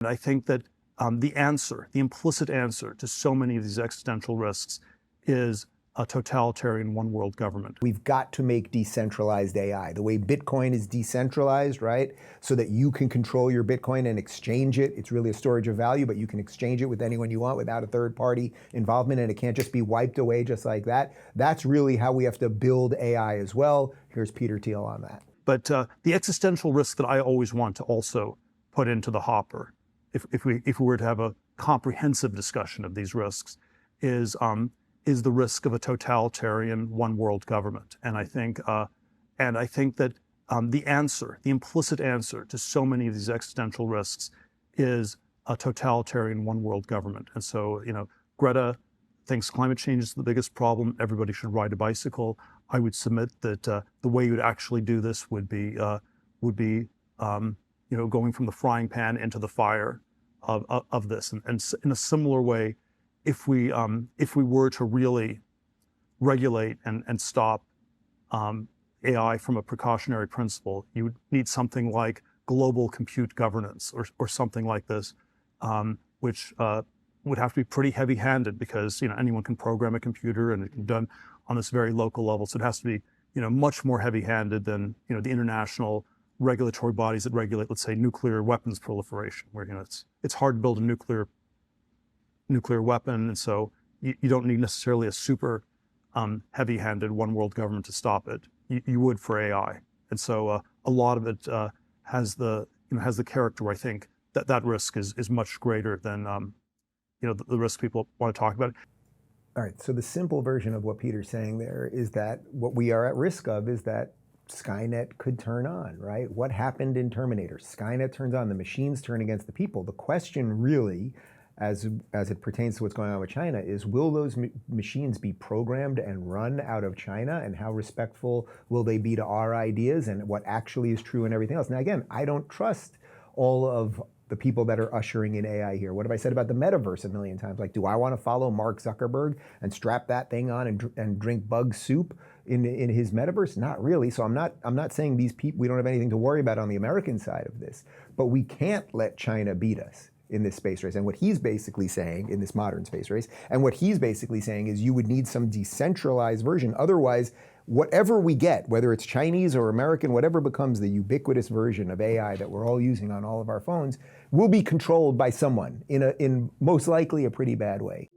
And I think that the implicit answer to so many of these existential risks is a totalitarian one world government. We've got to make decentralized AI. The way Bitcoin is decentralized, right? So that you can control your Bitcoin and exchange it. It's really a storage of value, but you can exchange it with anyone you want without a third party involvement, and it can't just be wiped away just like that. That's really how we have to build AI as well. Here's Peter Thiel on that. But the existential risk that I always want to also put into the hopper, if we were to have a comprehensive discussion of these risks, is the risk of a totalitarian one world government. And I think that the implicit answer to so many of these existential risks is a totalitarian one world government. And so, Greta thinks climate change is the biggest problem. Everybody should ride a bicycle. I would submit that the way you would actually do this would be going from the frying pan into the fire of this. And in a similar way, if we were to really regulate and stop AI from a precautionary principle, you would need something like global compute governance or something like this, which would have to be pretty heavy-handed because anyone can program a computer and it can be done on this very local level. So it has to be much more heavy-handed than the international regulatory bodies that regulate, let's say, nuclear weapons proliferation, where it's hard to build a nuclear weapon, and so you don't need necessarily a super heavy-handed one world government to stop it. You would for AI, and so a lot of it has the character where I think that risk is much greater than the risk people want to talk about. All right, so the simple version of what Peter's saying there is that what we are at risk of is that Skynet could turn on, right? What happened in Terminator? Skynet turns on, the machines turn against the people. The question really, as it pertains to what's going on with China, is will those machines be programmed and run out of China, and how respectful will they be to our ideas and what actually is true and everything else? Now again, I don't trust all of the people that are ushering in AI here. What have I said about the metaverse a million times? Like, do I want to follow Mark Zuckerberg and strap that thing on and drink bug soup in his metaverse? Not really. So I'm not saying these people, we don't have anything to worry about on the American side of this, but we can't let China beat us in this space race. And what he's basically saying in this modern space race, and what he's basically saying is you would need some decentralized version. Otherwise, whatever we get, whether it's Chinese or American, whatever becomes the ubiquitous version of AI that we're all using on all of our phones, will be controlled by someone in most likely a pretty bad way.